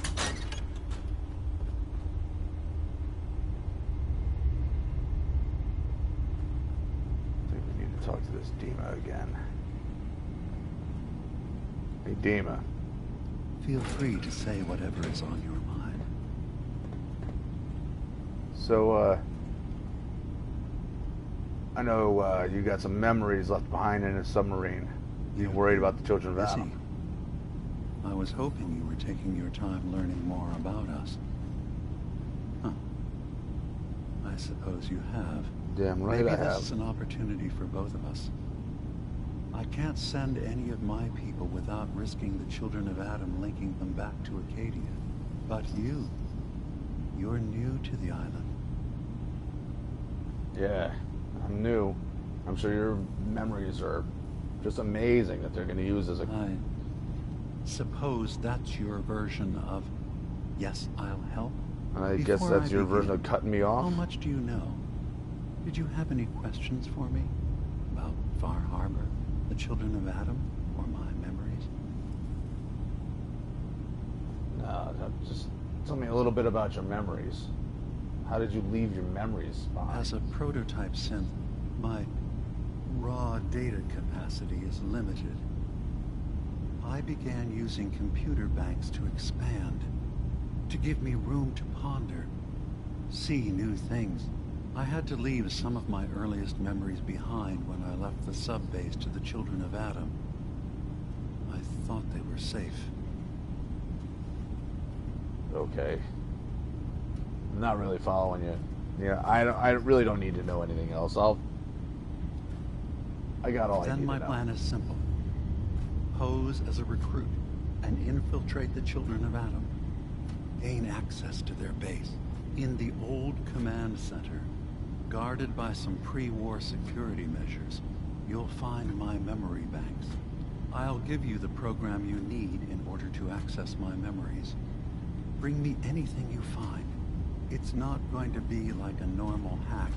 S1: I think we need to talk to this Dima again. Hey, Dima.
S5: Feel free to say whatever is on your mind.
S1: So, I know you got some memories left behind in a submarine. You worried about the children of Adam.
S5: I was hoping you were taking your time learning more about us. Huh. I suppose you have.
S1: Damn right
S5: Maybe
S1: I
S5: this
S1: have.
S5: is an opportunity for both of us. I can't send any of my people without risking the children of Adam linking them back to Acadia. But you're new to the island.
S1: Yeah, I'm new. I'm sure your memories are just amazing that they're going to use as a...
S5: I suppose that's your version of, yes, I'll help?
S1: I guess
S5: Before
S1: that's
S5: I
S1: your
S5: begin,
S1: version of cutting me off.
S5: How much do you know? Did you have any questions for me? About Far Harbor, the children of Adam, or my memories?
S1: No, just tell me a little bit about your memories. How did you leave your memories behind?
S5: As a prototype synth, my raw data capacity is limited. I began using computer banks to expand, to give me room to ponder, see new things. I had to leave some of my earliest memories behind when I left the sub-base to the children of Adam. I thought they were safe.
S1: Okay. I'm not really following you. Yeah, I really don't need to know anything else. I got all I need to know.
S5: Then my plan is simple. Pose as a recruit and infiltrate the children of Adam. Gain access to their base in the old command center, guarded by some pre-war security measures. You'll find my memory banks. I'll give you the program you need in order to access my memories. Bring me anything you find. It's not going to be like a normal hack.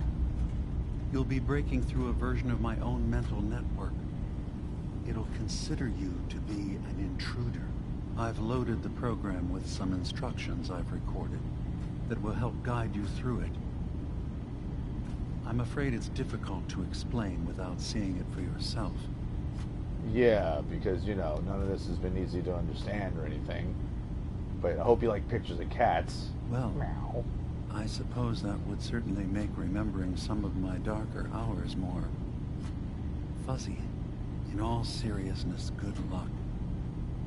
S5: You'll be breaking through a version of my own mental network. It'll consider you to be an intruder. I've loaded the program with some instructions I've recorded that will help guide you through it. I'm afraid it's difficult to explain without seeing it for yourself.
S1: Yeah, because, you know, none of this has been easy to understand or anything. But I hope you like pictures of cats.
S5: Well,
S1: Meow.
S5: I suppose that would certainly make remembering some of my darker hours more fuzzy. In all seriousness, good luck.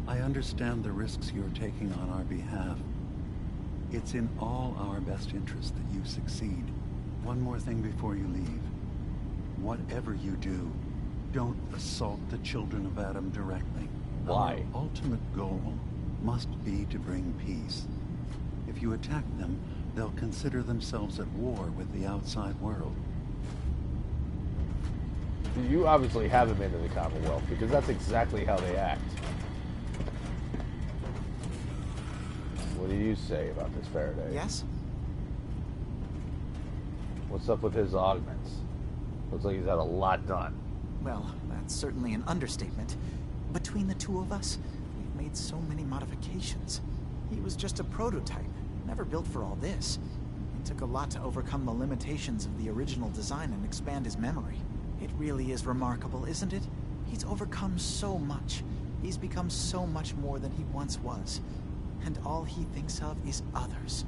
S5: I understand the risks you're taking on our behalf. It's in all our best interest that you succeed. One more thing before you leave. Whatever you do, don't assault the children of Adam directly.
S1: Why?
S5: Our ultimate goal must be to bring peace. If you attack them, they'll consider themselves at war with the outside world.
S1: You obviously haven't been to the Commonwealth, because that's exactly how they act. What do you say about this Faraday?
S6: Yes?
S1: What's up with his augments? Looks like he's had a lot done.
S6: Well, that's certainly an understatement. Between the two of us, we've made so many modifications. He was just a prototype, never built for all this. It took a lot to overcome the limitations of the original design and expand his memory. It really is remarkable, isn't it? He's overcome so much. He's become so much more than he once was. And all he thinks of is others.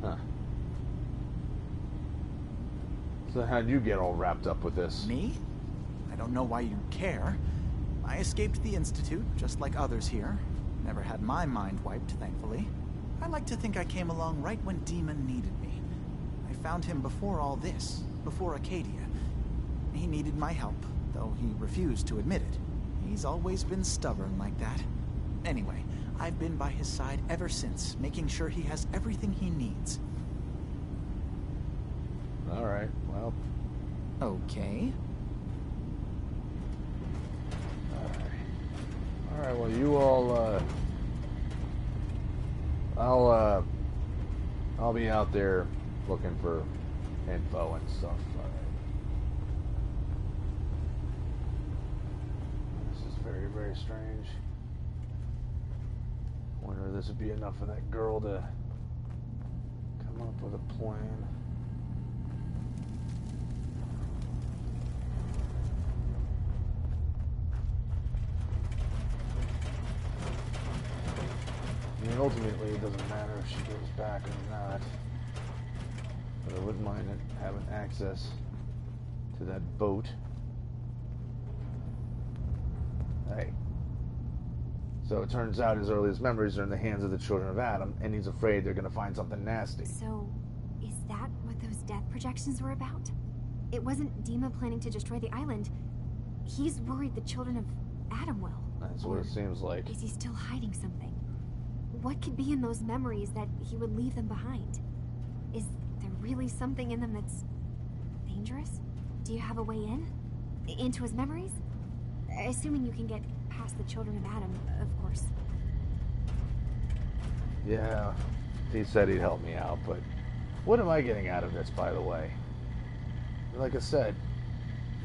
S1: Huh. So how'd you get all wrapped up with this?
S6: Me? I don't know why you care. I escaped the Institute, just like others here. Never had my mind wiped, thankfully. I like to think I came along right when Dima needed me. I found him before all this, before Acadia. He needed my help, though he refused to admit it. He's always been stubborn like that. Anyway, I've been by his side ever since, making sure he has everything he needs.
S1: Alright, well.
S6: Okay.
S1: Alright, well, you all, I'll be out there looking for info and stuff. This is very, very strange. Wonder if this would be enough for that girl to come up with a plan. I mean, ultimately, it doesn't matter if she goes back or not. But I wouldn't mind it having access to that boat. Hey. So it turns out his earliest memories are in the hands of the children of Adam, and he's afraid they're going to find something nasty.
S8: So, is that what those death projections were about? It wasn't Dima planning to destroy the island. He's worried the children of Adam will.
S1: That's what it seems like.
S8: Is he still hiding something? What could be in those memories that he would leave them behind? Is there really something in them that's dangerous? Do you have a way in? Into his memories? Assuming you can get past the children of Adam, of course.
S1: Yeah, he said he'd help me out, but what am I getting out of this, by the way? Like I said,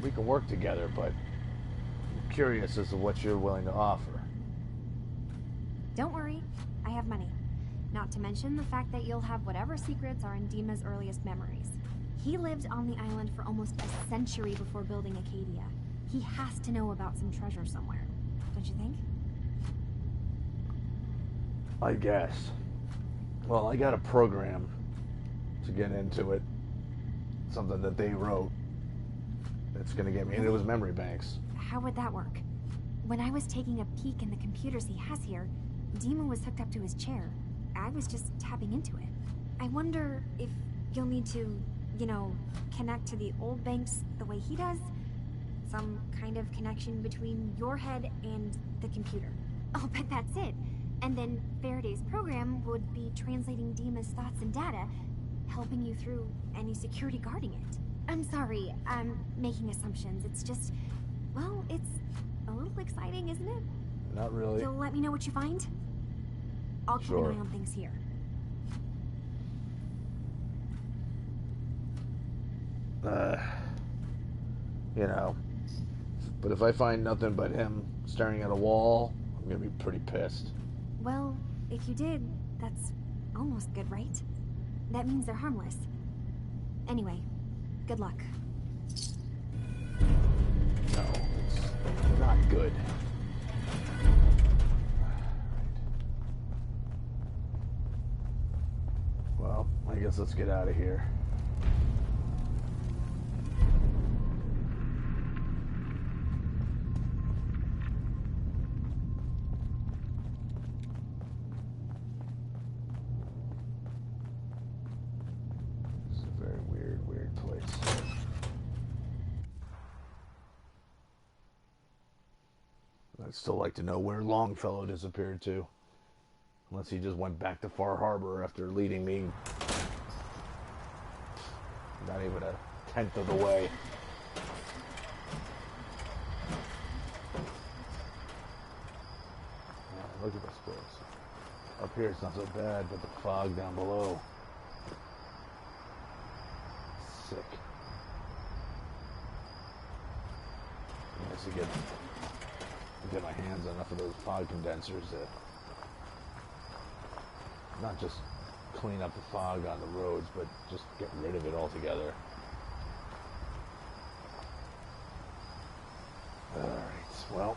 S1: we can work together, but I'm curious as to what you're willing to offer.
S8: Don't worry, I have money. Not to mention the fact that you'll have whatever secrets are in Dima's earliest memories. He lived on the island for almost a century before building Acadia. He has to know about some treasure somewhere, don't you think?
S1: I guess. Well, I got a program to get into it. Something that they wrote that's going to get me into his memory banks.
S8: How would that work? When I was taking a peek in the computers he has here, Dima was hooked up to his chair. I was just tapping into it. I wonder if you'll need to, you know, connect to the old banks the way he does? Some kind of connection between your head and the computer. Oh, but that's it. And then Faraday's program would be translating Dima's thoughts and data, helping you through any security guarding it. I'm sorry, I'm making assumptions. It's just, well, it's a little exciting, isn't it?
S1: Not really.
S8: You'll let me know what you find? I'll keep an eye on things here.
S1: You know, but if I find nothing but him staring at a wall, I'm gonna be pretty pissed.
S8: Well, if you did, that's almost good, right? That means they're harmless. Anyway, good luck.
S1: No, it's not good. Well, I guess let's get out of here. This is a very weird place. I'd still like to know where Longfellow disappeared to. Unless he just went back to Far Harbor after leading me not even a tenth of the way. Yeah, look at this place. Up here it's not so bad, but the fog down below. Sick. Nice to get my hands on enough of those fog condensers to not just clean up the fog on the roads, but just get rid of it altogether. Alright, well,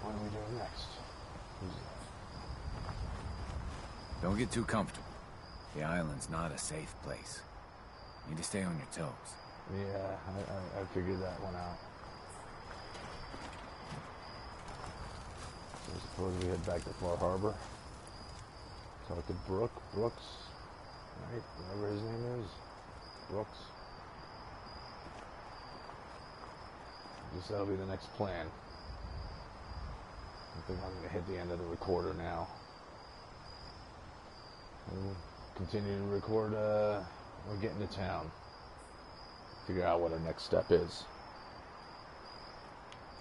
S1: what are we doing next?
S11: Don't get too comfortable. The island's not a safe place. You need to stay on your toes.
S1: Yeah, I figured that one out. So I suppose we head back to Far Harbor. Talk to Brooks, right? Whatever his name is. Brooks. I guess that'll be the next plan. I think I'm going to hit the end of the recorder now. We'll continue to record we're getting to town. Figure out what our next step is.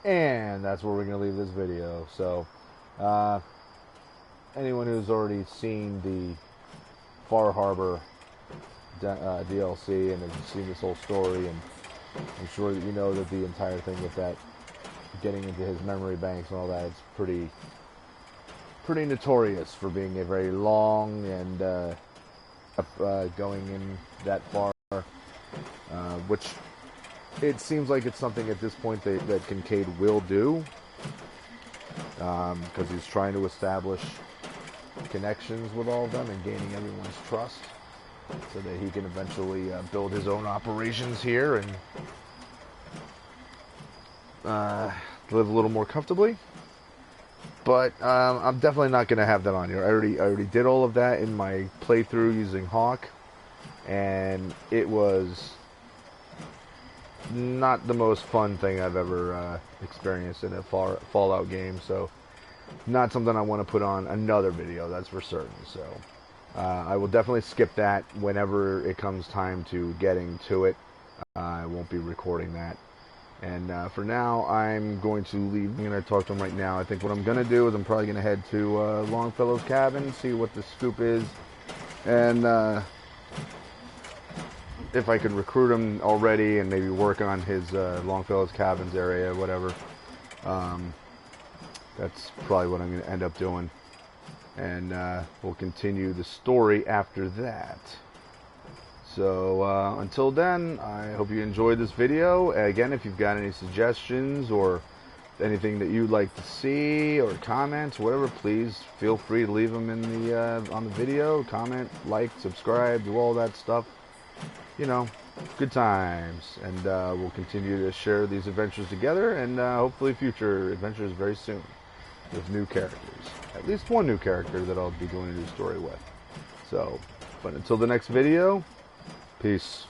S1: And that's where we're going to leave this video. So, anyone who's already seen the Far Harbor DLC and has seen this whole story, and I'm sure that you know that the entire thing with that, getting into his memory banks and all that, it's pretty notorious for being a very long and going in that far, which it seems like it's something at this point that Kincaid will do, because he's trying to establish connections with all of them and gaining everyone's trust so that he can eventually build his own operations here and live a little more comfortably. But I'm definitely not going to have that on here. I already did all of that in my playthrough using Hawk, and it was not the most fun thing I've ever experienced in a Fallout game, so not something I want to put on another video, that's for certain. So I will definitely skip that whenever it comes time to getting to it. I won't be recording that. And for now, I'm going to leave. I'm going to talk to him right now. I think what I'm going to do is I'm probably going to head to Longfellow's cabin, see what the scoop is, and if I could recruit him already and maybe work on his Longfellow's cabins area, whatever. That's probably what I'm going to end up doing. And we'll continue the story after that. So until then, I hope you enjoyed this video. Again, if you've got any suggestions or anything that you'd like to see or comments, whatever, please feel free to leave them in the on the video. Comment, like, subscribe, do all that stuff. You know, good times. And we'll continue to share these adventures together, and hopefully future adventures very soon with new characters. At least one new character that I'll be doing a new story with. So, but until the next video, peace.